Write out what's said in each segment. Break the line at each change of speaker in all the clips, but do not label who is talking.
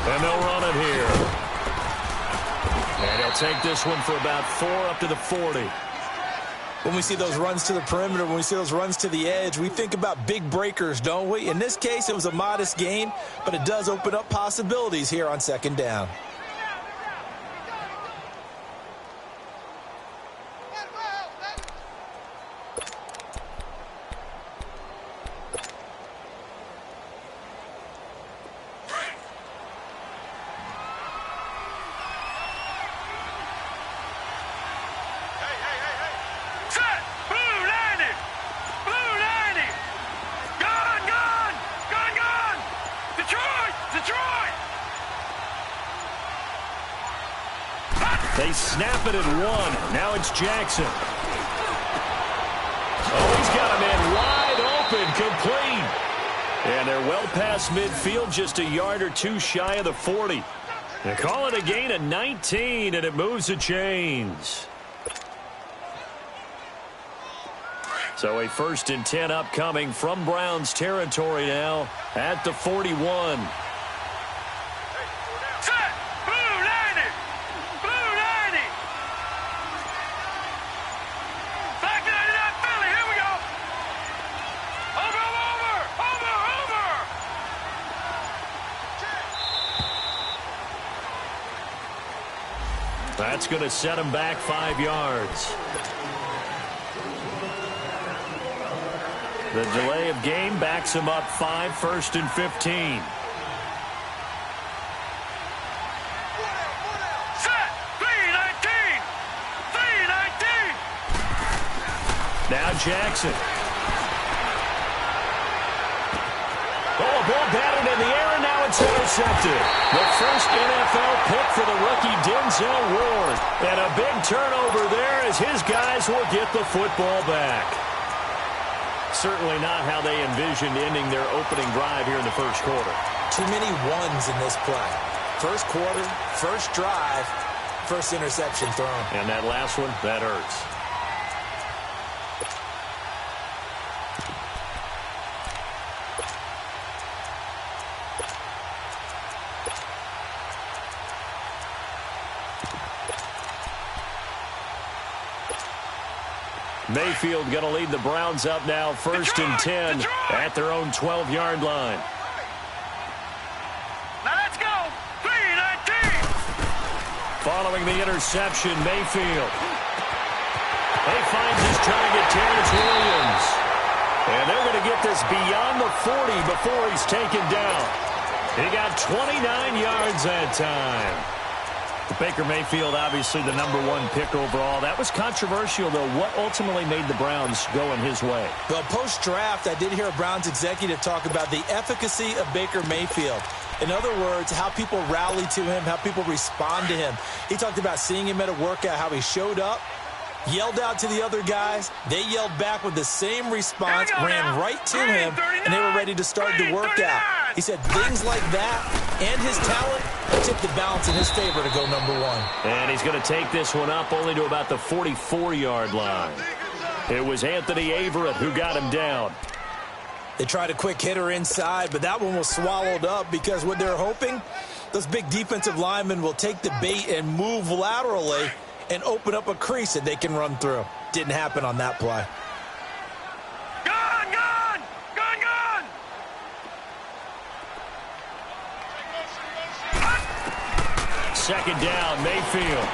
And they'll run it here. And he'll take this one for about 4 up to the 40.
When we see those runs to the perimeter, when we see those runs to the edge, we think about big breakers, don't we? In this case, it was a modest gain, but it does open up possibilities here on second down.
They snap it at 1. Now it's Jackson. Oh, he's got him in wide open, complete. And they're well past midfield, just a yard or 2 shy of the 40. They call it a gain of 19, and it moves the chains. So a 1st and 10 upcoming from Browns territory now at the 41. That's going to set him back 5 yards. The delay of game backs him up 5, 1st and 15.
Set! 3-19! 3-19!
Now Jackson. Oh, a ball batted in the air, and now it's intercepted. The first NFL pick for the rookie Denzel Ward. And a big turnover there as his guys will get the football back. Certainly not how they envisioned ending their opening drive here in the first quarter.
Too many ones in this play. First quarter, first drive, first interception thrown.
And that last one, that hurts. Mayfield going to lead the Browns up now, 1st and 10 at their own 12-yard line.
Now let's go. 3-19.
Following the interception, Mayfield. He finds his target, Terrence Williams. And they're going to get this beyond the 40 before he's taken down. He got 29 yards that time. Baker Mayfield, obviously the #1 pick overall. That was controversial, though. What ultimately made the Browns go in his way?
Well, post-draft, I did hear a Browns executive talk about the efficacy of Baker Mayfield. In other words, how people rally to him, how people respond to him. He talked about seeing him at a workout, how he showed up, yelled out to the other guys. They yelled back with the same response, ran right to him, and they were ready to start the workout. He said things like that and his talent tipped the balance in his favor to go #1.
And he's going to take this one up only to about the 44-yard line. It was Anthony Averett who got him down.
They tried a quick hitter inside, but that one was swallowed up because what they're hoping, those big defensive linemen will take the bait and move laterally and open up a crease that they can run through. Didn't happen on that play.
Gone! Gone! Gone! Gone!
Second down, Mayfield.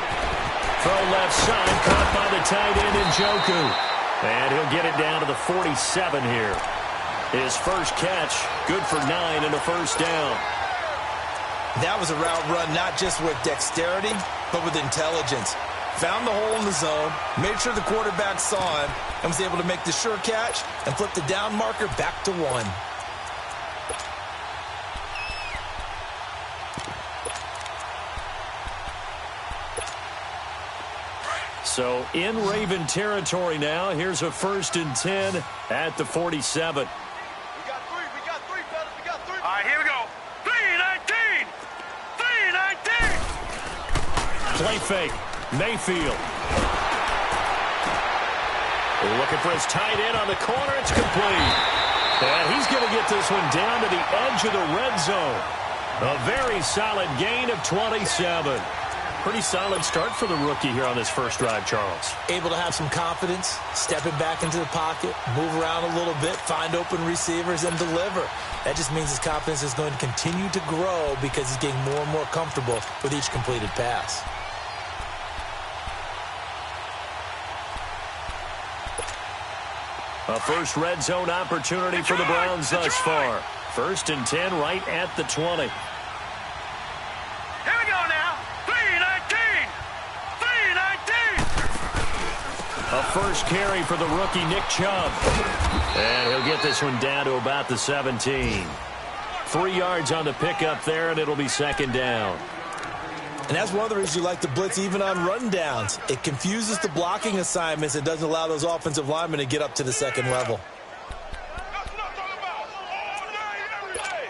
Throw left side, caught by the tight end Njoku. And he'll get it down to the 47 here. His first catch, good for 9 and a first down.
That was a route run not just with dexterity, but with intelligence. Found the hole in the zone, made sure the quarterback saw him, and was able to make the sure catch and flip the down marker back to 1.
So in Raven territory now, here's a 1st and 10 at the 47.
We got three, fellas, we got 3. All right, here we go. 3-19! 3-19!
Play fake, Mayfield. Looking for his tight end on the corner, it's complete. And he's going to get this one down to the edge of the red zone. A very solid gain of 27. Pretty solid start for the rookie here on this first drive, Charles.
Able to have some confidence, stepping back into the pocket, move around a little bit, find open receivers, and deliver. That just means his confidence is going to continue to grow because he's getting more and more comfortable with each completed pass.
A first red zone opportunity for the Browns thus far. 1st and 10 right at the 20.
Here we go now. 3-19. 3-19.
A first carry for the rookie Nick Chubb. And he'll get this one down to about the 17. 3 yards on the pickup there, and it'll be 2nd down.
And that's one of the reasons you like to blitz even on rundowns. It confuses the blocking assignments and doesn't allow those offensive linemen to get up to the second level.
That's what I'm talking about. All day, every day.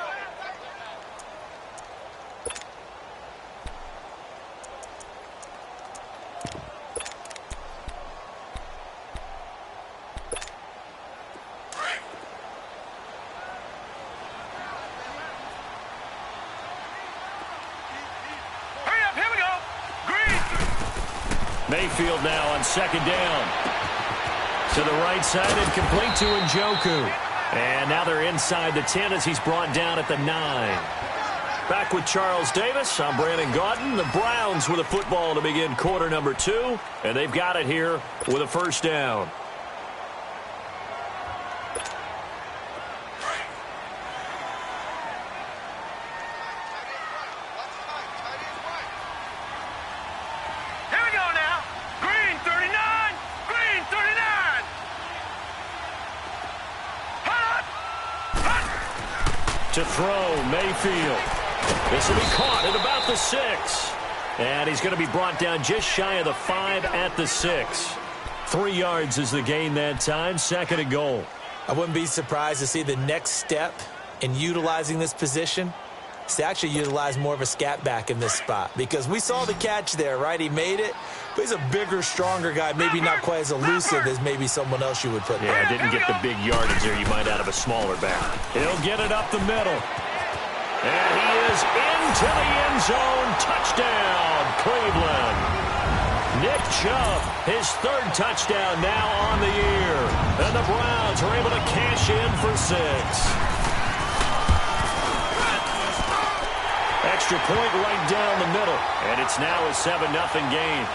Hurry up, here we go. Green.
Mayfield now on 2nd down. To the right side and complete to Njoku. And now they're inside the 10 as he's brought down at the 9. Back with Charles Davis. I'm Brandon Gaudin. The Browns with a football to begin quarter number 2. And they've got it here with a first down.
Here we go now. Green 39. Green 39. Hot. Hot.
To throw, Mayfield. This will be caught at about the 6. And he's going to be brought down just shy of the 5 at the 6. 3 yards is the gain that time. 2nd and goal.
I wouldn't be surprised to see the next step in utilizing this position is to actually utilize more of a scat back in this spot, because we saw the catch there, right? He made it, but he's a bigger, stronger guy, maybe not quite as elusive as maybe someone else you would put there.
Yeah, didn't get the big yardage there you might out of a smaller back. He'll get it up the middle. And he is into the end zone. Touchdown, Cleveland. Nick Chubb, his 3rd touchdown now on the year. And the Browns are able to cash in for 6. Extra point right down the middle. And it's now a 7-0 game.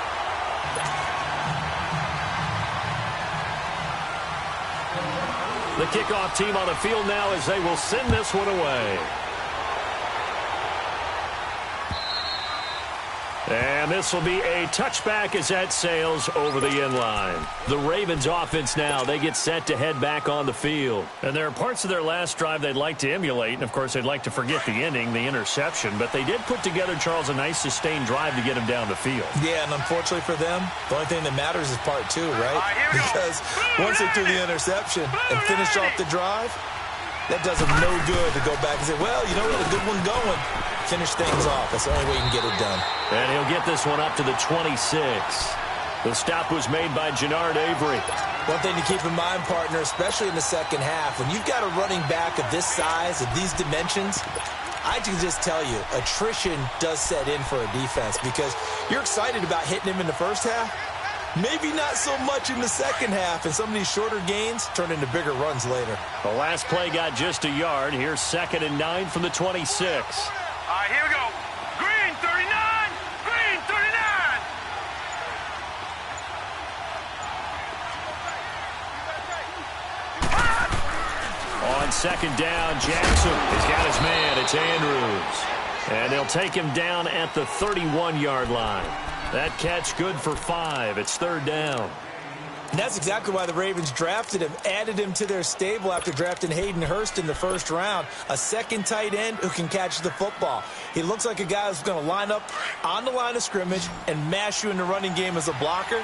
The kickoff team on the field now as they will send this one away. And this will be a touchback as that sails over the end line. The Ravens offense now, they get set to head back on the field. And there are parts of their last drive they'd like to emulate. And, of course, they'd like to forget the ending, the interception. But they did put together, Charles, a nice sustained drive to get him down the field.
Yeah, and unfortunately for them, the only thing that matters is part 2, right? Because once they threw the interception and finished off the drive, that does them no good to go back and say, well, you know what, a good one going. Finish things off. That's the only way you can get it done.
And he'll get this one up to the 26. The stop was made by Jannard Avery.
One thing to keep in mind, partner, especially in the second half, when you've got a running back of this size, of these dimensions, I can just tell you, attrition does set in for a defense, because you're excited about hitting him in the first half. Maybe not so much in the second half, and some of these shorter gains turn into bigger runs later.
The last play got just a yard. Here's 2nd and 9 from the 26.
All right, here we go. Green 39. Green 39.
On 2nd down, Jackson has got his man. It's Andrews. And they'll take him down at the 31-yard line. That catch good for 5. It's 3rd down.
And that's exactly why the Ravens drafted him, added him to their stable after drafting Hayden Hurst in the first round. A second tight end who can catch the football. He looks like a guy who's going to line up on the line of scrimmage and mash you in the running game as a blocker.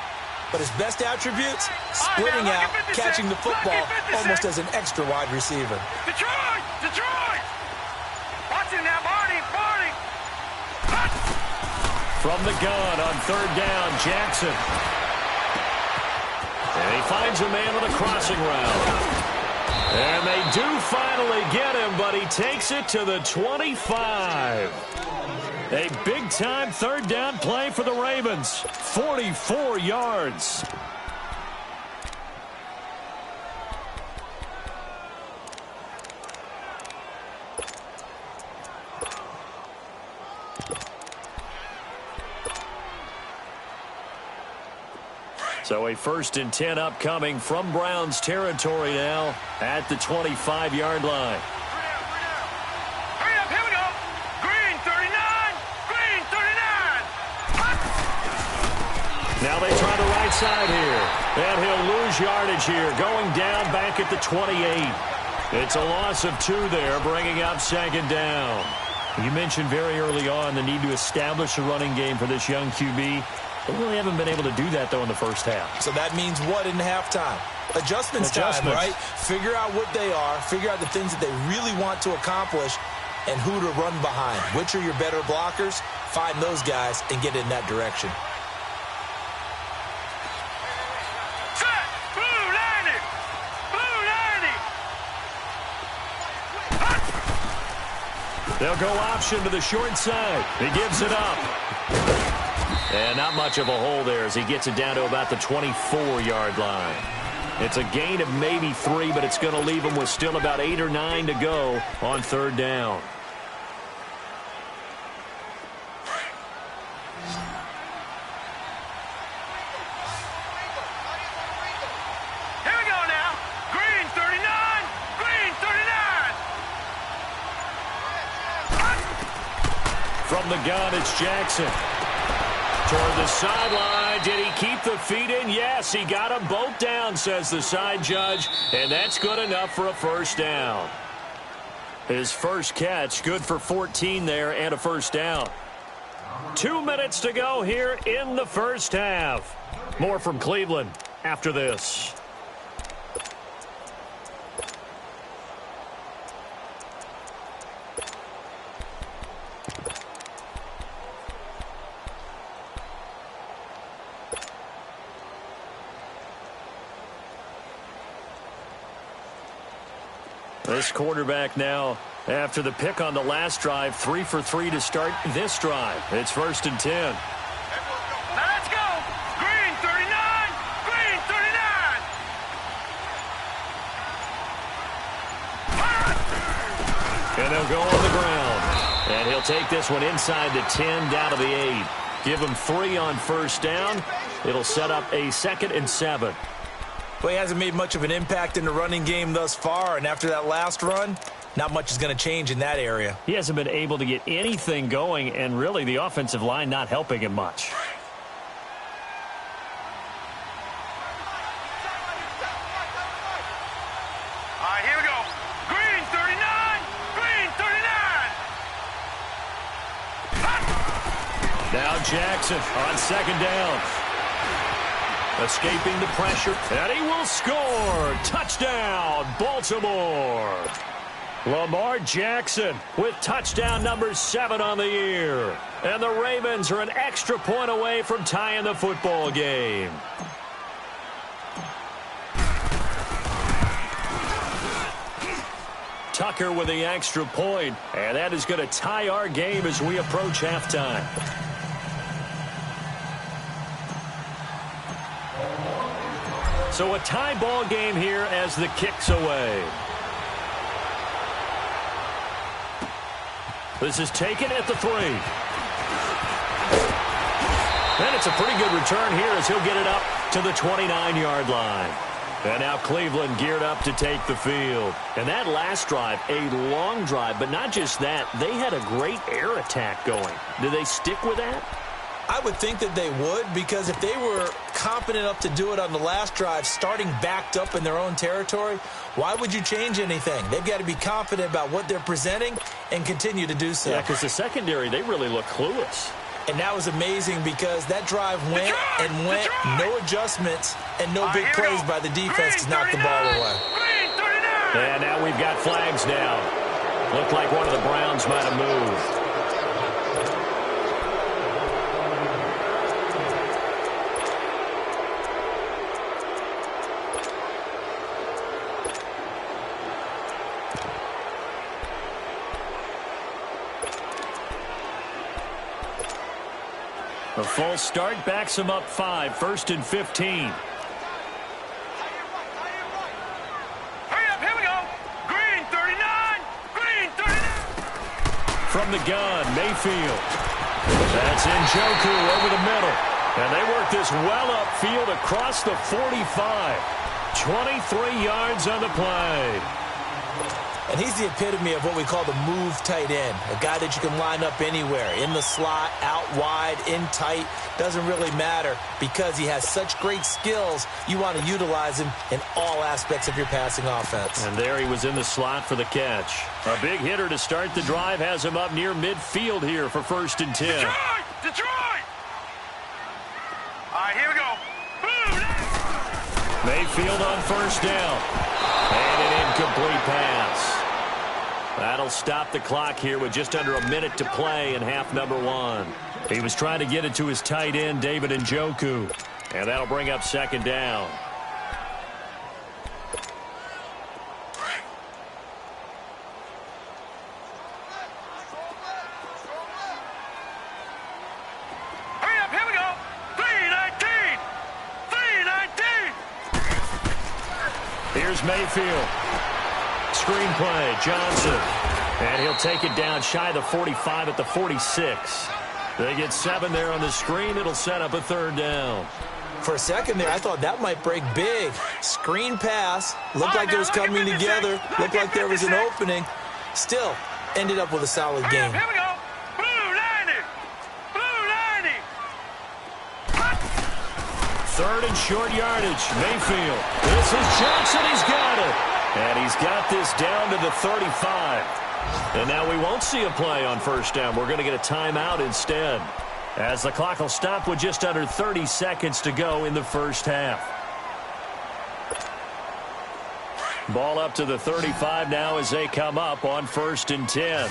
But his best attributes, splitting out, catching the football almost as an extra wide receiver.
Detroit! Detroit! Watch him now, Barney! Barney!
From the gun on 3rd down, Jackson. And he finds a man on a crossing route. And they do finally get him, but he takes it to the 25. A big-time third down play for the Ravens. 44 yards. So a 1st and 10 upcoming from Browns territory now at the 25-yard line.
Hurry up, here we go. Green 39, green 39.
Now they try the right side here. And he'll lose yardage here, going down back at the 28. It's a loss of 2 there, bringing up 2nd down. You mentioned very early on the need to establish a running game for this young QB. They really haven't been able to do that, though, in the first half.
So that means what in halftime? Adjustments time, right? Figure out what they are, figure out the things that they really want to accomplish, and who to run behind. Which are your better blockers? Find those guys and get in that direction.
Set, blue 90, blue 90.
They'll go option to the short side. He gives it up. And not much of a hole there as he gets it down to about the 24-yard line. It's a gain of maybe 3, but it's going to leave him with still about 8 or 9 to go on 3rd down.
Here we go now. Green 39, green 39.
From the gun, it's Jackson. Toward the sideline. Did he keep the feet in? Yes, he got them both down, says the side judge, and that's good enough for a 1st down. His first catch, good for 14 there and a 1st down. 2 minutes to go here in the first half. More from Cleveland after this. This quarterback now, after the pick on the last drive, 3 for 3 to start this drive. It's 1st and 10.
Now let's go. Green 39, green 39.
And they'll go on the ground. And he'll take this one inside the 10, down to the 8. Give him 3 on 1st down. It'll set up a 2nd and 7.
Well, he hasn't made much of an impact in the running game thus far, and after that last run, not much is going to change in that area.
He hasn't been able to get anything going, and really the offensive line not helping him much.
All right, here we go. Green 39, green 39.
Now Jackson on 2nd down. Escaping the pressure, and he will score. Touchdown, Baltimore. Lamar Jackson with touchdown number 7 on the year. And the Ravens are an extra point away from tying the football game. Tucker with the extra point, and that is going to tie our game as we approach halftime. So a tie ball game here as the kick's away. This is taken at the 3. And it's a pretty good return here as he'll get it up to the 29-yard line. And now Cleveland geared up to take the field. And that last drive, a long drive, but not just that. They had a great air attack going. Do they stick with that?
I would think that they would, because if they were confident enough to do it on the last drive, starting backed up in their own territory, why would you change anything? They've got to be confident about what they're presenting and continue to do so.
Yeah, because the secondary, they really look clueless.
And that was amazing because that drive went and went, no adjustments, and no big plays by the defense to knock the ball away.
And now we've got flags down. Looked like one of the Browns might have moved. A false start backs him up 5, 1st and 15.
Hurry up, here we go. Green 39. Green 39.
From the gun, Mayfield. That's Njoku over the middle. And they work this well upfield across the 45. 23 yards on the play.
And he's the epitome of what we call the move tight end, a guy that you can line up anywhere, in the slot, out wide, in tight, doesn't really matter because he has such great skills. You want to utilize him in all aspects of your passing offense.
And there he was in the slot for the catch. A big hitter to start the drive has him up near midfield here for 1st and 10.
Detroit! Detroit! All right, here we go. Boom!
Mayfield on 1st down. And an incomplete pass. That'll stop the clock here with just under a minute to play in half number 1. He was trying to get it to his tight end, David Njoku. And that'll bring up 2nd down.
Hurry up, here we go. 319. 319.
Here's Mayfield. Screen play, Johnson. And he'll take it down shy of the 45 at the 46. They get 7 there on the screen. It'll set up a 3rd down.
For a second there, I thought that might break big. Screen pass. Looked like it was coming together. Looked like there was an opening. Still, ended up with a solid game.
Here we go. Blue 90. Blue 90.
3rd and short yardage. Mayfield. This is Johnson. He's got it. And he's got this down to the 35. And now we won't see a play on 1st down. We're going to get a timeout instead, as the clock will stop with just under 30 seconds to go in the 1st half. Ball up to the 35 now as they come up on 1st and 10.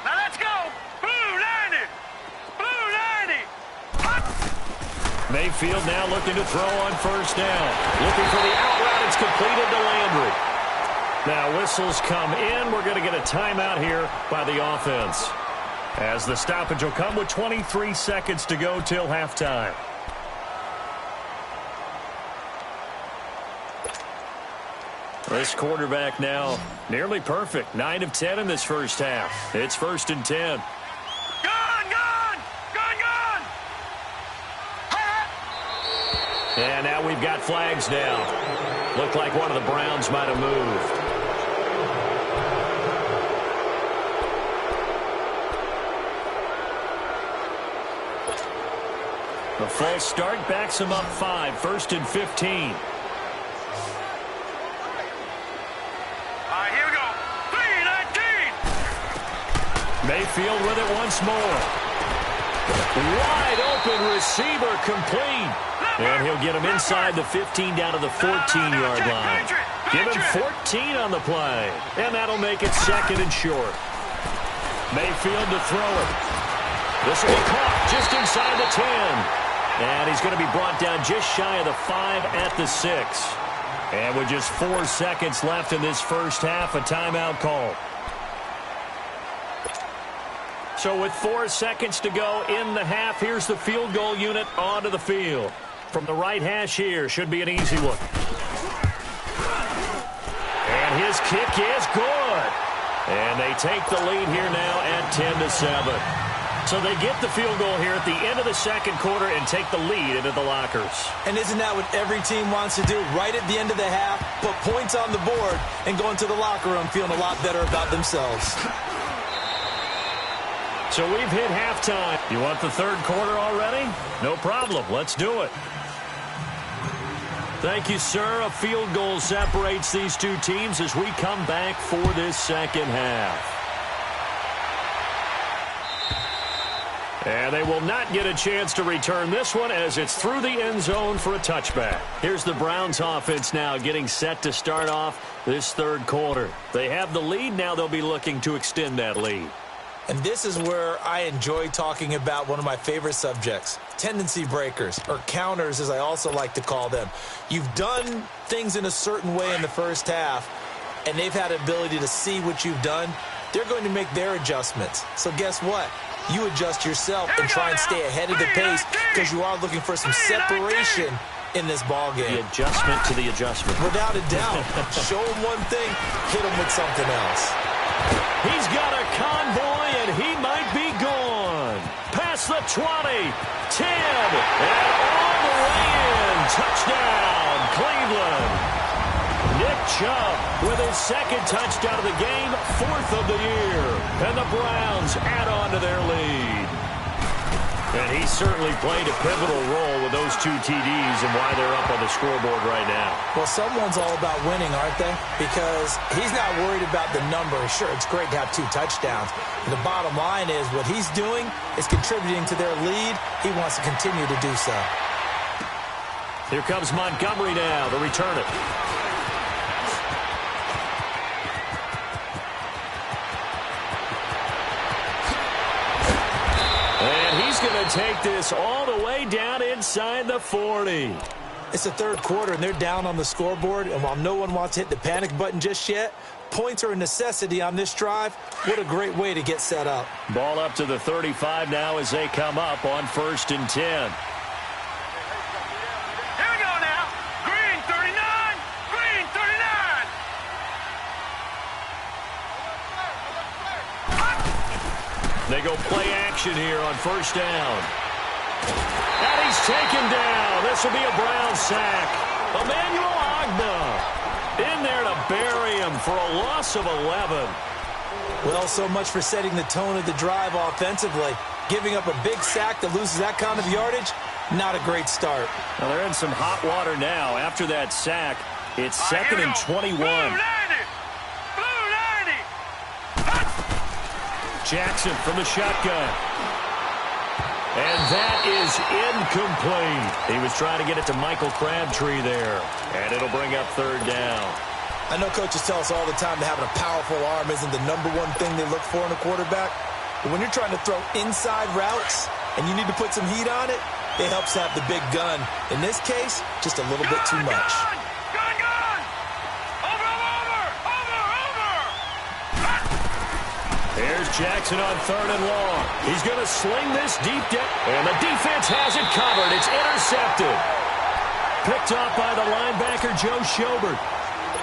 Now let's go. Blue 90. Blue 90.
Mayfield now looking to throw on 1st down. Looking for the out route. It's completed to Landry. Now whistles come in. We're going to get a timeout here by the offense, as the stoppage will come with 23 seconds to go till halftime. This quarterback now nearly perfect. 9 of 10 in this 1st half. It's 1st and 10.
Gun, gun. Gun, gun.
And now we've got flags down. Looked like one of the Browns might have moved. The false start backs him up 5, 1st and 15.
All right, here we go. 319.
Mayfield with it once more. Wide open receiver complete. And he'll get him inside the 15 down to the 14-yard line. Give him 14 on the play. And that'll make it 2nd and short. Mayfield to throw it. This will be caught just inside the 10. And he's going to be brought down just shy of the 5 at the 6. And with just 4 seconds left in this 1st half, a timeout call. So with 4 seconds to go in the half, here's the field goal unit onto the field. From the right hash here, should be an easy one. And his kick is good. And they take the lead here now at 10-7. So they get the field goal here at the end of the 2nd quarter and take the lead into the lockers.
And isn't that what every team wants to do? Right at the end of the half, put points on the board, and go into the locker room feeling a lot better about themselves.
So we've hit halftime. You want the 3rd quarter already? No problem. Let's do it. Thank you, sir. A field goal separates these two teams as we come back for this 2nd half. And they will not get a chance to return this one as it's through the end zone for a touchback. Here's the Browns offense now getting set to start off this 3rd quarter. They have the lead. Now they'll be looking to extend that lead.
And this is where I enjoy talking about one of my favorite subjects, tendency breakers, or counters as I also like to call them. You've done things in a certain way in the 1st half, and they've had an ability to see what you've done. They're going to make their adjustments. So guess what? you adjust yourself and try and stay ahead of the pace because you are looking for some separation in this ball game.
The adjustment to the adjustment.
Without a doubt. Show him one thing, hit him with something else.
He's got a convoy, and he might be gone. Past the 20, 10, and all the way in. Touchdown, Cleveland. Nick Chubb with his second touchdown of the game, 4th of the year. And the Browns add on to their lead. And he certainly played a pivotal role with those 2 TDs and why they're up on the scoreboard right now.
Well, someone's all about winning, aren't they? Because he's not worried about the number. Sure, it's great to have 2 touchdowns. But the bottom line is what he's doing is contributing to their lead. He wants to continue to do so.
Here comes Montgomery now to return it. He's going to take this all the way down inside the 40.
It's the 3rd quarter, and they're down on the scoreboard. And while no one wants to hit the panic button just yet, points are a necessity on this drive. What a great way to get set up.
Ball up to the 35 now as they come up on 1st and 10.
Here we go now. Green 39. Green 39.
They go play action here on 1st down. And he's taken down. This will be a Brown sack. Emmanuel Ogbah in there to bury him for a loss of 11.
Well, so much for setting the tone of the drive offensively. Giving up a big sack that loses that kind of yardage, not a great start.
Well, they're in some hot water now. After that sack, it's 2nd and 21.
Blue 90.
Jackson from the shotgun. And that is incomplete. He was trying to get it to Michael Crabtree there. And it'll bring up 3rd down.
I know coaches tell us all the time that having a powerful arm isn't the #1 thing they look for in a quarterback. But when you're trying to throw inside routes and you need to put some heat on it, it helps to have the big gun. In this case, just a little bit too much.
Here's Jackson on 3rd and long. He's going to sling this deep down. And the defense has it covered. It's intercepted. Picked off by the linebacker, Joe Schobert.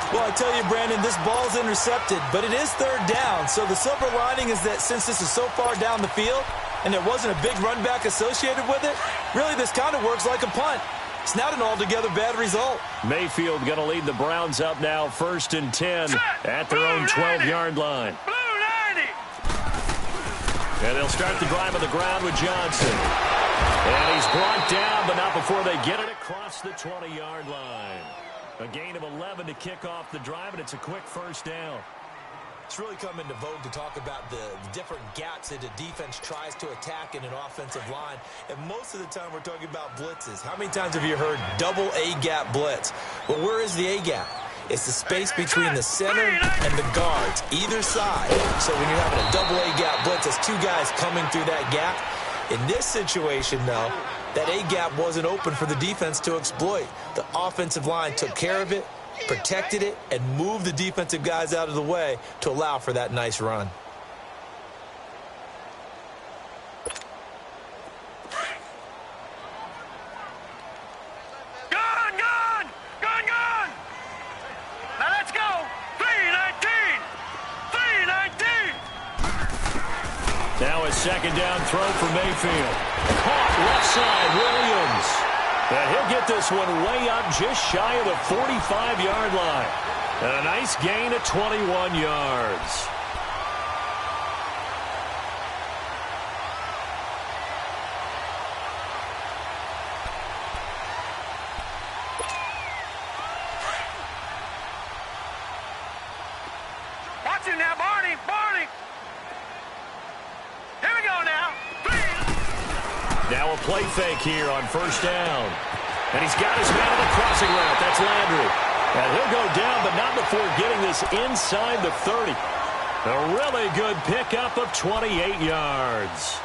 Well, I tell you, Brandon, this ball's intercepted, but it is 3rd down. So the silver lining is that since this is so far down the field and there wasn't a big run back associated with it, really this kind of works like a punt. It's not an altogether bad result.
Mayfield going to lead the Browns up now 1st and 10 at their own 12-yard line. And they'll start the drive on the ground with Johnson. And he's brought down, but not before they get it across the 20-yard line. A gain of 11 to kick off the drive, and it's a quick 1st down.
It's really come into vogue to talk about the different gaps that a defense tries to attack in an offensive line. And most of the time we're talking about blitzes. How many times have you heard double A-gap blitz? Well, where is the A-gap? It's the space between the center and the guards, either side. So when you're having a double A-gap blitz, there's 2 guys coming through that gap. In this situation, though, that A-gap wasn't open for the defense to exploit. The offensive line took care of it, protected it, and moved the defensive guys out of the way to allow for that nice run.
Now a 2nd down throw for Mayfield. Caught left side, Williams. And he'll get this one way up just shy of the 45-yard line. And a nice gain of 21 yards.
Watch him now, Barney. Here we go now.
Now a play fake here on 1st down. And he's got his man on the crossing route. That's Landry. And he'll go down, but not before getting this inside the 30. A really good pickup of 28 yards.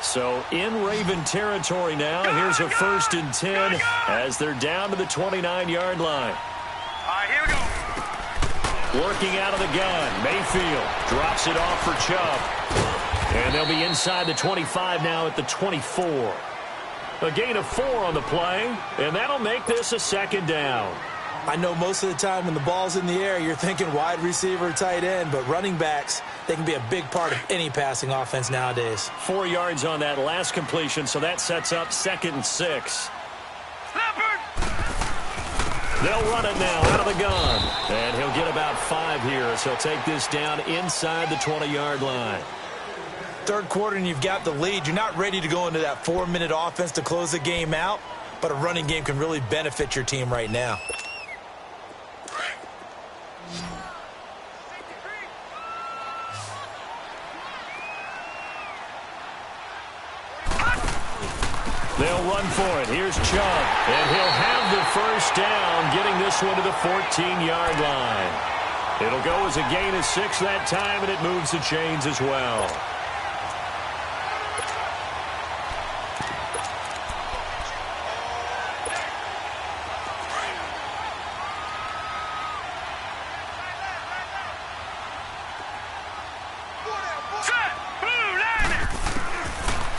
So in Raven territory now. Here's a 1st and 10 as they're down to the 29-yard line.
All right, here we go.
Working out of the gun. Mayfield drops it off for Chubb. And they'll be inside the 25 now at the 24. A gain of 4 on the play, and that'll make this a second down.
I know most of the time when the ball's in the air, you're thinking wide receiver, tight end, but running backs, they can be a big part of any passing offense nowadays.
4 yards on that last completion, so that sets up 2nd and 6. They'll run it now out of the gun, and he'll get about 5 here as he'll take this down inside the 20-yard line.
Third quarter and you've got the lead. You're not ready to go into that 4-minute offense to close the game out, but a running game can really benefit your team right now.
They'll run for it. Here's Chubb, and he'll have the first down, getting this one to the 14-yard line. It'll go as a gain of 6 that time, and it moves the chains as well.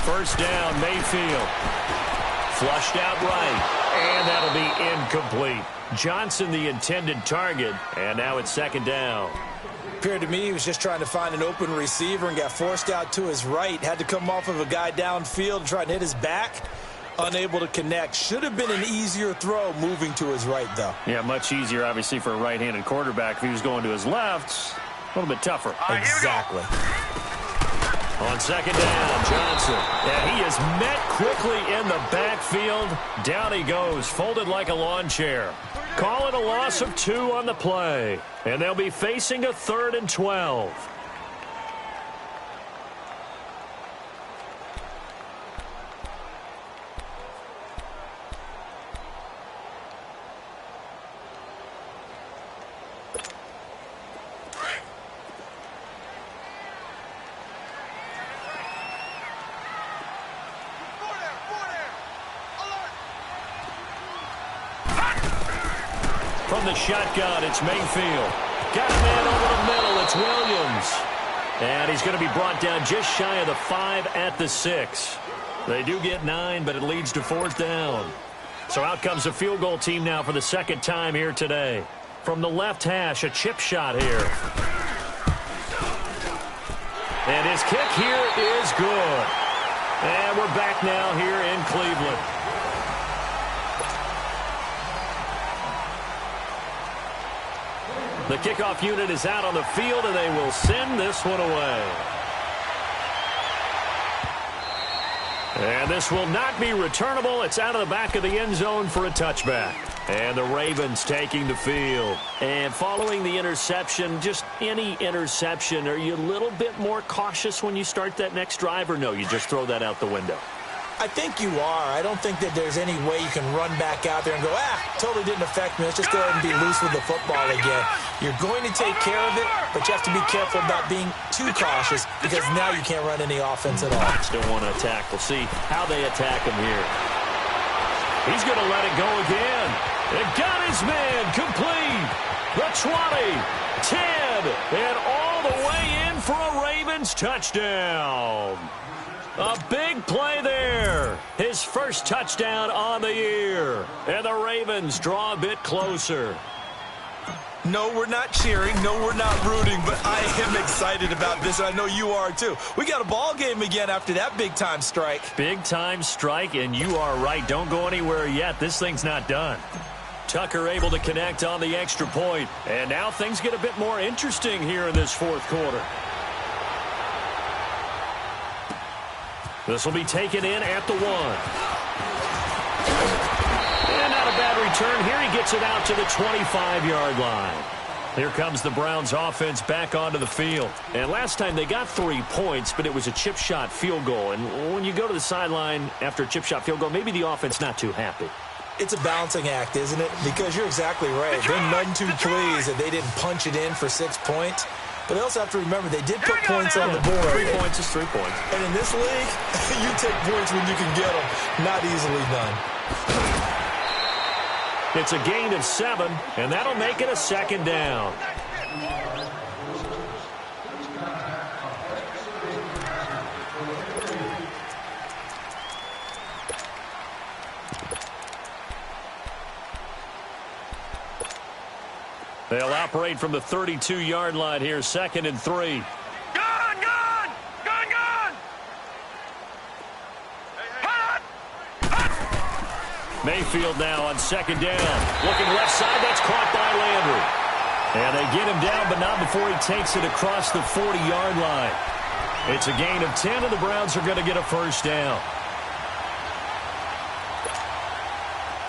First down, Mayfield. Flushed out right, and that'll be incomplete. Johnson the intended target, and now it's 2nd down.
Appeared to me he was just trying to find an open receiver and got forced out to his right. Had to come off of a guy downfield and try and hit his back. Unable to connect. Should have been an easier throw moving to his right, though.
Yeah, much easier, obviously, for a right-handed quarterback. If he was going to his left, a little bit tougher.
Exactly.
On 2nd down, Johnson. Yeah, he is met quickly in the backfield. Down he goes, folded like a lawn chair. Call it a loss of 2 on the play. And they'll be facing a 3rd and 12. From the shotgun, it's Mayfield. Got a man over the middle. It's Williams. And he's going to be brought down just shy of the 5 at the 6. They do get 9, but it leads to 4th down. So out comes the field goal team now for the 2nd time here today. From the left hash, a chip shot here. And his kick here is good. And we're back now here in Cleveland. The kickoff unit is out on the field, and they will send this one away. And this will not be returnable. It's out of the back of the end zone for a touchback. And the Ravens taking the field. And following the interception, just any interception, are you a little bit more cautious when you start that next drive, or no, you just throw that out the window?
I think you are. I don't think that there's any way you can run back out there and go, totally didn't affect me. Let's just go ahead and be loose with the football again. You're going to take care of it, but you have to be careful about being too cautious because now you can't run any offense at all.
Still want to attack. We'll see how they attack him here. He's going to let it go again. It got his man complete. The 20, 10, and all the way in for a Ravens touchdown. A big play there. His first touchdown on the year. And the Ravens draw a bit closer.
No, we're not cheering. No, we're not rooting. But I am excited about this. I know you are, too. We got a ball game again after that big-time strike.
Big-time strike, and you are right. Don't go anywhere yet. This thing's not done. Tucker able to connect on the extra point. And now things get a bit more interesting here in this 4th quarter. This will be taken in at the 1. And not a bad return here. He gets it out to the 25-yard line. Here comes the Browns offense back onto the field. And last time they got 3 points, but it was a chip shot field goal. And when you go to the sideline after a chip shot field goal, maybe the offense not too happy.
It's a balancing act, isn't it? Because you're exactly right. They're none too pleased that they didn't punch it in for 6 points. But they also have to remember they did put points on the board.
3 points is 3 points.
And in this league, you take points when you can get them. Not easily done.
It's a gain of 7, and that'll make it a 2nd down. They'll operate from the 32-yard line here, 2nd and 3.
Gun! Gun! Gun! Gun! Hot! Hot!
Mayfield now on 2nd down. Looking left side, that's caught by Landry. And they get him down, but not before he takes it across the 40-yard line. It's a gain of 10, and the Browns are going to get a first down.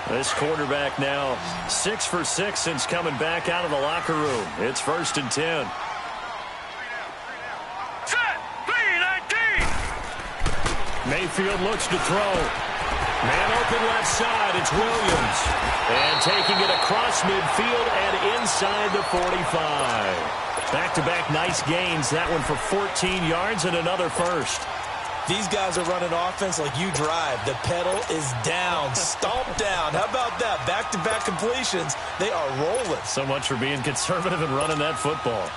This quarterback now 6 for 6 since coming back out of the locker room. It's 1st and 10.
Set! 3-19!
Mayfield looks to throw. Man open left side. It's Williams. And taking it across midfield and inside the 45. Back-to-back nice gains. That one for 14 yards and another first.
These guys are running offense like you drive. The pedal is down, stomped down. How about that? Back-to-back completions. They are rolling.
So much for being conservative and running that football.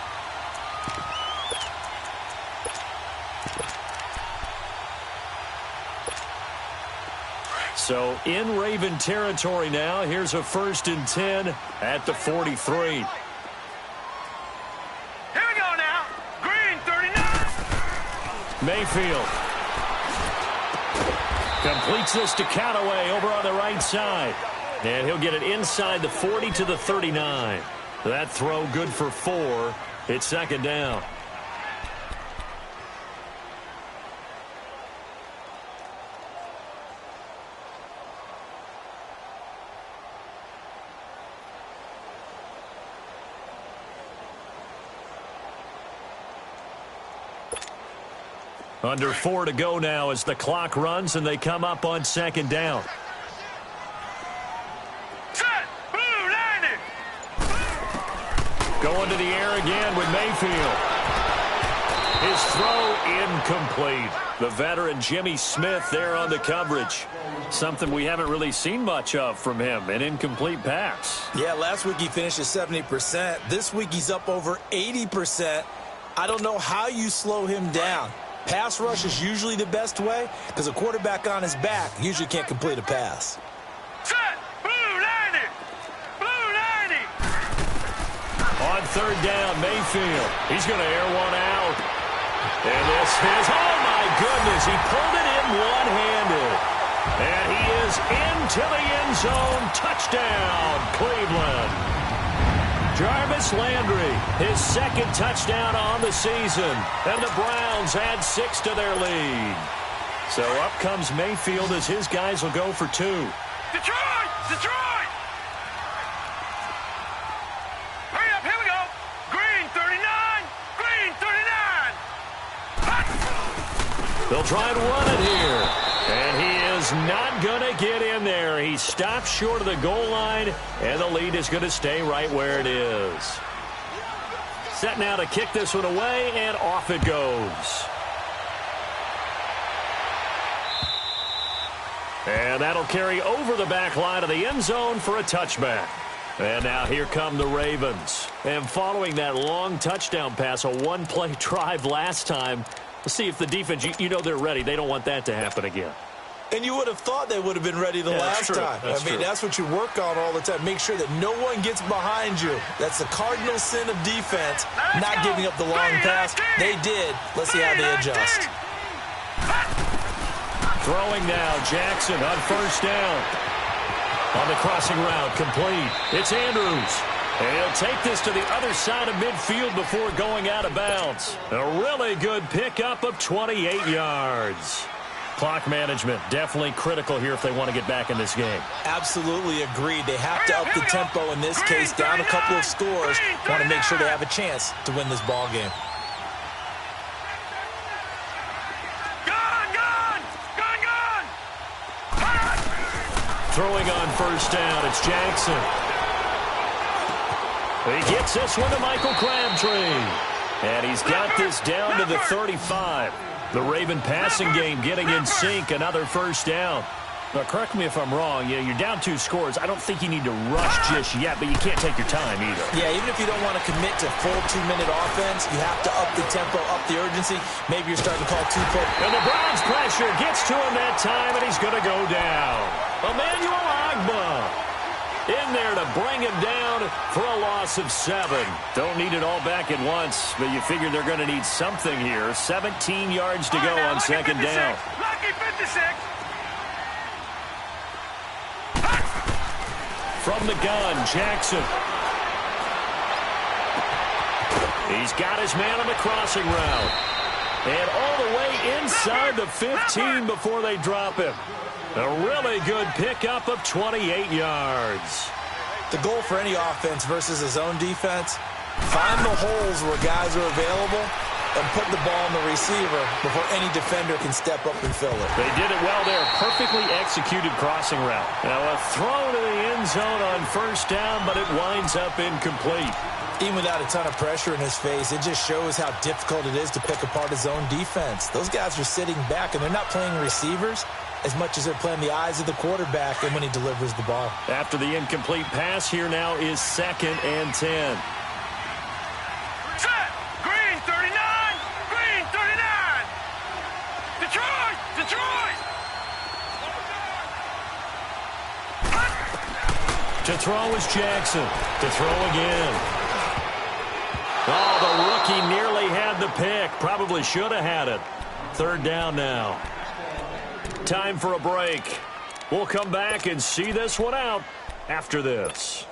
So in Raven territory now. Here's a 1st and 10 at the 43.
Here we go now. Green 39.
Mayfield completes this to Callaway over on the right side. And he'll get it inside the 40 to the 39. That throw good for 4. It's 2nd down. Under 4 to go now as the clock runs and they come up on 2nd down.
Set! Blue 90!
Going to the air again with Mayfield. His throw incomplete. The veteran Jimmy Smith there on the coverage. Something we haven't really seen much of from him, an incomplete pass.
Yeah, last week he finished at 70%. This week he's up over 80%. I don't know how you slow him down. Pass rush is usually the best way because a quarterback on his back usually can't complete a pass.
Set! Blue 90! Blue 90!
On 3rd down, Mayfield. He's going to air one out. And this is, oh my goodness, he pulled it in one-handed. And he is into the end zone. Touchdown, Cleveland. Jarvis Landry, his 2nd touchdown on the season. And the Browns add 6 to their lead. So up comes Mayfield as his guys will go for 2.
Detroit! Detroit! Hurry up, here we go. Green 39! Green 39! Hot!
They'll try and run it here. And he is not going to get in there. He stops short of the goal line, and the lead is going to stay right where it is. Set now to kick this one away, and off it goes. And that'll carry over the back line of the end zone for a touchback. And now here come the Ravens. And following that long touchdown pass, a one-play drive last time, we'll see if the defense, you know they're ready. They don't want that to happen again.
And you would have thought they would have been ready the last time. That's what you work on all the time. Make sure that no one gets behind you. That's the cardinal sin of defense, not giving up the long pass. They did. Let's see how they adjust.
Throwing now, Jackson on 1st down. On the crossing route, complete. It's Andrews. And he'll take this to the other side of midfield before going out of bounds. A really good pickup of 28 yards. Clock management, definitely critical here if they want to get back in this game.
Absolutely agreed. They have to up the tempo in this case, down a couple of scores. Want to make sure they have a chance to win this ball game.
Throwing on 1st down, it's Jackson. He gets this one to Michael Crabtree. And he's got this down to the 35. The Raven passing game getting in sync, another 1st down. Now, correct me if I'm wrong. You're down 2 scores. I don't think you need to rush just yet, but you can't take your time either.
Yeah, even if you don't want to commit to full 2-minute offense, you have to up the tempo, up the urgency. Maybe you're starting to call 2 plays.
And the Browns pressure gets to him that time, and he's going to go down. Emmanuel Ogbah in there to bring him down for a loss of 7. Don't need it all back at once, but you figure they're going to need something here. 17 yards to go on second down.
Lucky 56.
From the gun, Jackson. He's got his man on the crossing route. And all the way inside the 15 before they drop him. A really good pickup of 28 yards.
The goal for any offense versus a zone defense, find the holes where guys are available and put the ball on the receiver before any defender can step up and fill it.
They did it well there. Perfectly executed crossing route. Now a throw to the end zone on first down, but it winds up incomplete.
Even without a ton of pressure in his face, it just shows how difficult it is to pick apart his own defense. Those guys are sitting back, and they're not playing receivers as much as they're playing the eyes of the quarterback and when he delivers the ball.
After the incomplete pass, here now is 2nd and 10.
Set. Green 39. Green 39. Detroit. Detroit.
To throw is Jackson. To throw again. Oh, the rookie nearly had the pick. Probably should have had it. 3rd down now. Time for a break. We'll come back and see this one out after this.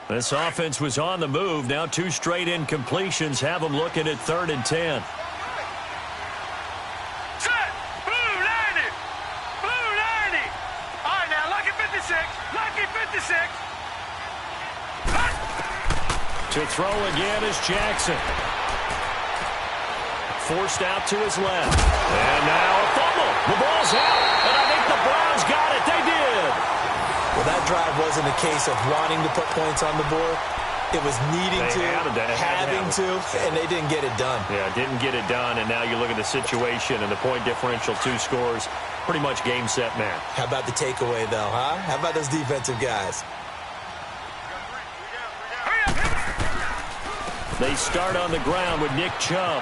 This offense was on the move. Now 2 straight incompletions have them looking at 3rd and 10.
Set. Blue 90. Blue 90. All right, now, lucky 56. Lucky 56.
To throw again is Jackson. Forced out to his left. And now a fumble. The ball's out. And I think the Browns got it. They did.
Well, that drive wasn't a case of wanting to put points on the board. It was needing to, having to, and they didn't get it done.
Yeah, didn't get it done, and now you look at the situation and the point differential, 2 scores, pretty much game, set, match.
How about the takeaway, though, huh? How about those defensive guys?
They start on the ground with Nick Chubb.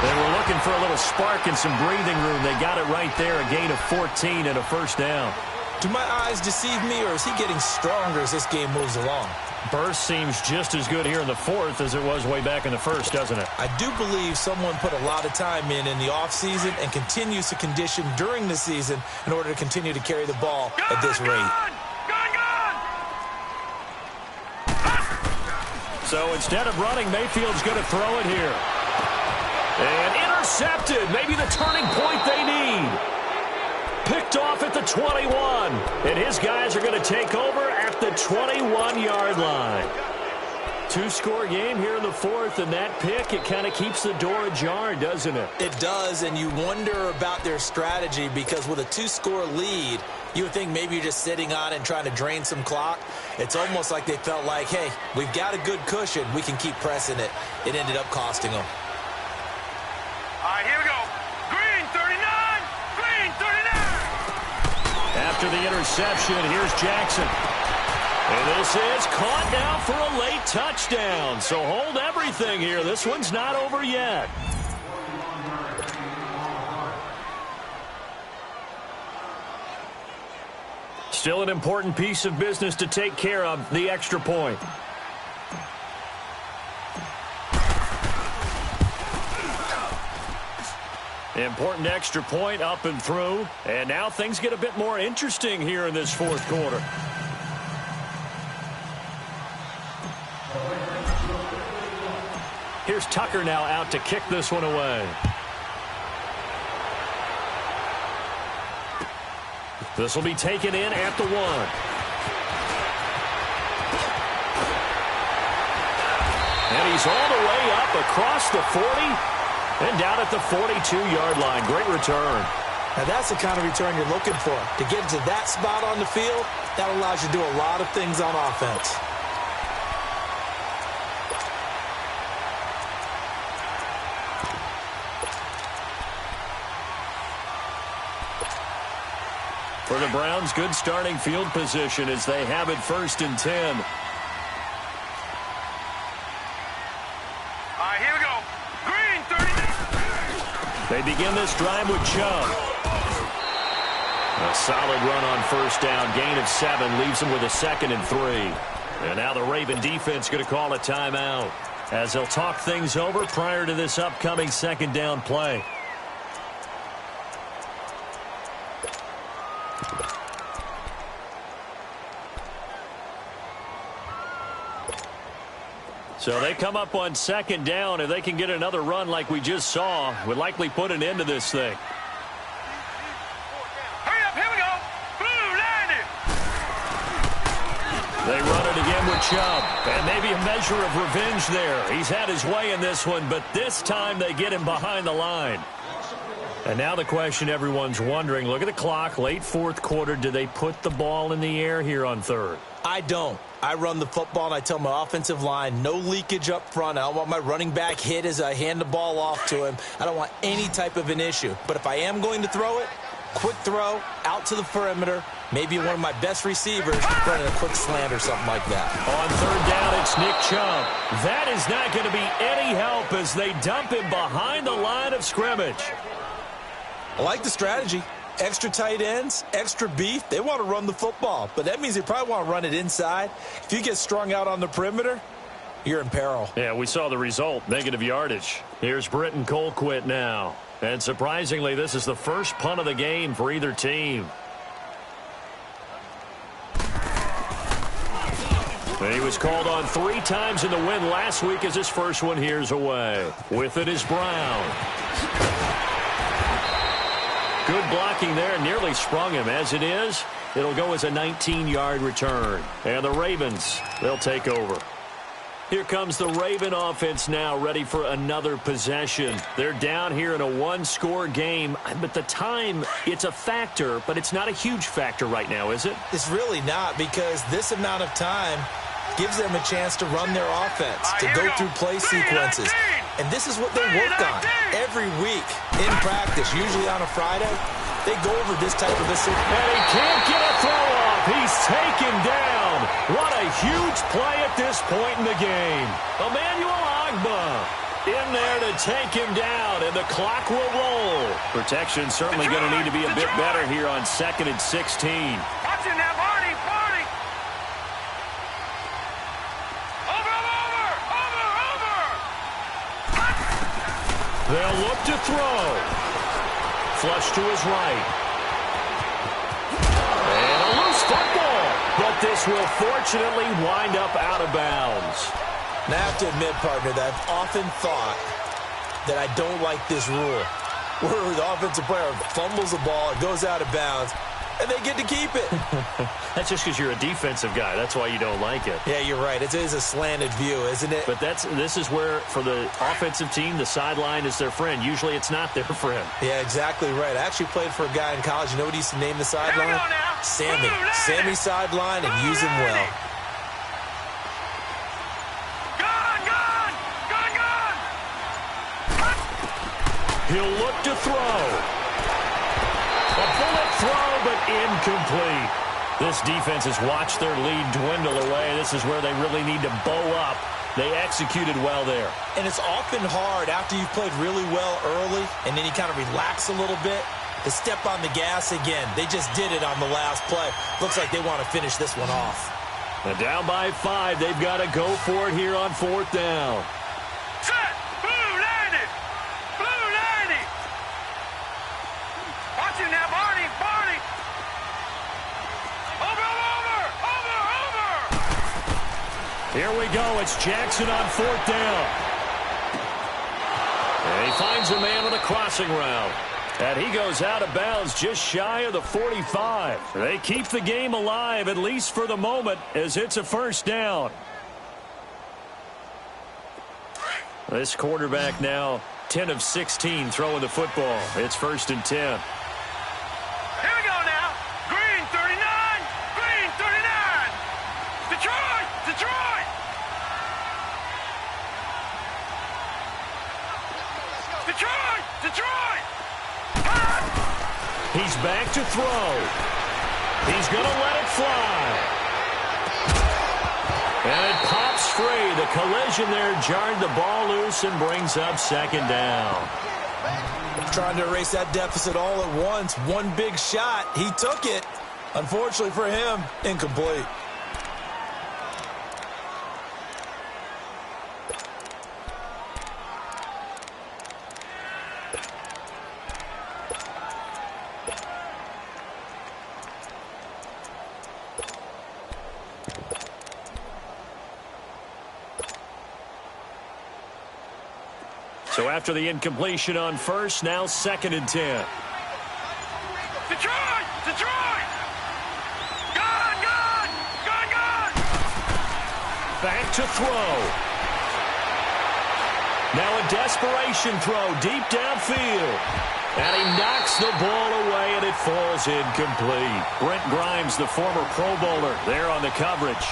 They were looking for a little spark and some breathing room. They got it right there, a gain of 14 and a first down.
Do my eyes deceive me, or is he getting stronger as this game moves along?
Burst seems just as good here in the 4th as it was way back in the 1st, doesn't it?
I do believe someone put a lot of time in the offseason and continues to condition during the season in order to continue to carry the ball at this rate.
So instead of running, Mayfield's going to throw it here. And intercepted. Maybe the turning point they need. Picked off at the 21. And his guys are going to take over at the 21-yard line. 2-score game here in the 4th, and that pick, it kind of keeps the door ajar, doesn't it?
It does, and you wonder about their strategy because with a 2-score lead, you would think maybe you're just sitting on it and trying to drain some clock. It's almost like they felt like, hey, we've got a good cushion. We can keep pressing it. It ended up costing them.
All right, here we go. Green 39. Green 39.
After the interception, here's Jackson. And this is caught now for a late touchdown. So hold everything here. This one's not over yet. Still an important piece of business to take care of, the extra point. Important extra point up and through. And now things get a bit more interesting here in this 4th quarter. Here's Tucker now out to kick this one away. This will be taken in at the 1. And he's all the way up across the 40 and down at the 42-yard line. Great return.
Now that's the kind of return you're looking for. To get to that spot on the field, that allows you to do a lot of things on offense.
For the Browns, good starting field position as they have it 1st and 10.
All right, here we go. Green, 30.
They begin this drive with Chubb. A solid run on 1st down. Gain of 7 leaves them with a 2nd and 3. And now the Raven defense going to call a timeout as they'll talk things over prior to this upcoming 2nd down play. So they come up on 2nd down. If they can get another run like we just saw, would likely put an end to this thing.
Hurry up, here we go. Blue, landed.
They run it again with Chubb. And maybe a measure of revenge there. He's had his way in this one, but this time they get him behind the line. And now the question everyone's wondering, look at the clock, late 4th quarter. Do they put the ball in the air here on 3rd?
I don't. I run the football, and I tell my offensive line, no leakage up front. I don't want my running back hit as I hand the ball off to him. I don't want any type of an issue. But if I am going to throw it, quick throw, out to the perimeter, maybe one of my best receivers running a quick slant or something like that.
On 3rd down, it's Nick Chubb. That is not going to be any help as they dump him behind the line of scrimmage.
I like the strategy. Extra tight ends, extra beef. They want to run the football, but that means they probably want to run it inside. If you get strung out on the perimeter, you're in peril.
Yeah, we saw the result, negative yardage. Here's Britton Colquitt now. And surprisingly, this is the first punt of the game for either team. And he was called on 3 times in the win last week as his first one here's away. With it is Brown. Good blocking there, nearly sprung him. As it is, it'll go as a 19-yard return. And the Ravens, they'll take over. Here comes the Raven offense now, ready for another possession. They're down here in a 1-score game, but the time, it's a factor, but it's not a huge factor right now, is it?
It's really not, because this amount of time gives them a chance to run their offense, to go through play sequences. And this is what they work on every week in practice, usually on a Friday. They go over this type of a sequence.
And he can't get a throw off. He's taken down. What a huge play at this point in the game. Emmanuel Ogbah in there to take him down, and the clock will roll. Protection certainly going to need to be a bit better here on 2nd and 16.
Watch it now, Barney, Barney.
They'll look to throw. Flush to his right. And a loose football. But this will fortunately wind up out of bounds.
Now, I have to admit, partner, that I've often thought that I don't like this rule, where the offensive player fumbles the ball, it goes out of bounds, and they get to keep it.
That's just because you're a defensive guy. That's why you don't like it.
Yeah, you're right. It is a slanted view, isn't it?
But this is where, for the offensive team, the sideline is their friend. Usually it's not their friend.
Yeah, exactly right. I actually played for a guy in college. You know what he used to name the sideline? Sammy. Sammy sideline, and use him well.
He'll look to throw. A bullet throw, but incomplete. This defense has watched their lead dwindle away. This is where they really need to bow up. They executed well there.
And it's often hard after you've played really well early and then you kind of relax a little bit to step on the gas again. They just did it on the last play. Looks like they want to finish this one off.
And down by 5, they've got to go for it here on 4th down.
Set! Blue landed! Blue landed! Watch it now, Barney! Barney! Over!
Here we go. It's Jackson on 4th down. And he finds a man on a crossing route. And he goes out of bounds just shy of the 45. They keep the game alive, at least for the moment, as it's a 1st down. This quarterback now 10 of 16 throwing the football. It's 1st and 10.
Here we go now. Green 39. Green 39. Detroit. Detroit. Detroit. Detroit.
He's back to throw. He's going to let it fly. And it pops free. The collision there jarred the ball loose and brings up second down.
Trying to erase that deficit all at once. One big shot. He took it. Unfortunately for him, incomplete.
So after the incompletion on first, now 2nd and 10.
Detroit! Detroit! Gone! Gone! Gone! Gone!
Back to throw. Now a desperation throw deep downfield. And he knocks the ball away, and it falls incomplete. Brent Grimes, the former Pro Bowler, there on the coverage.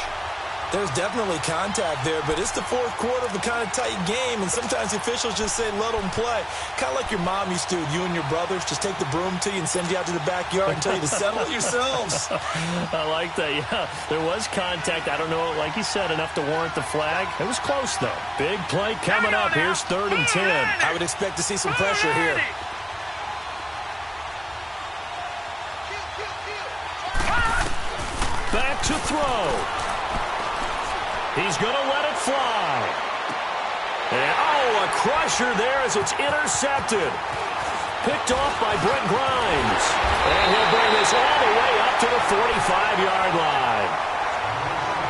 There's definitely contact there, but it's the fourth quarter of a kind of tight game, and sometimes the officials just say, let them play. Kind of like your mom used to with you and your brothers. Just take the broom to you and send you out to the backyard and tell you to settle it yourselves.
I like that, yeah. There was contact. I don't know, like you said, enough to warrant the flag. It was close, though. Big play coming up. Here's 3rd and 10.
I would expect to see some pressure here.
Back to throw. He's going to let it fly. And, a crusher there as it's intercepted. Picked off by Brent Grimes. And he'll bring this all the way up to the 45-yard line.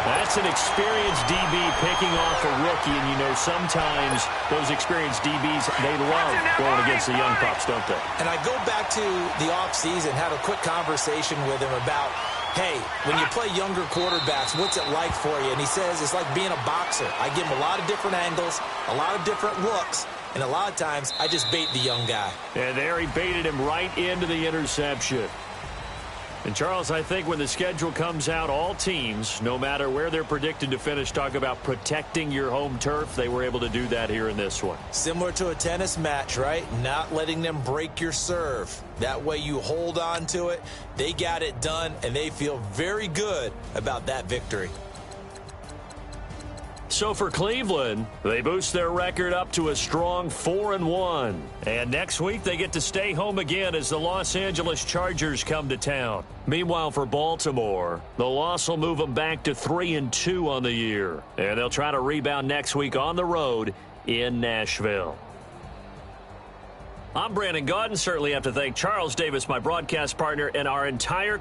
That's an experienced DB picking off a rookie, and you know sometimes those experienced DBs, they love going against the young pups, don't they?
And I go back to the offseason, had a quick conversation with him about, hey, when you play younger quarterbacks, what's it like for you? And he says it's like being a boxer. I give him a lot of different angles, a lot of different looks, and a lot of times I just bait the young guy.
And there he baited him right into the interception. And, Charles, I think when the schedule comes out, all teams, no matter where they're predicted to finish, talk about protecting your home turf. They were able to do that here in this one.
Similar to a tennis match, right? Not letting them break your serve. That way you hold on to it. They got it done, and they feel very good about that victory.
So for Cleveland, they boost their record up to a strong 4-1. And next week, they get to stay home again as the Los Angeles Chargers come to town. Meanwhile, for Baltimore, the loss will move them back to 3-2 on the year. And they'll try to rebound next week on the road in Nashville. I'm Brandon Gaudin. Certainly have to thank Charles Davis, my broadcast partner, and our entire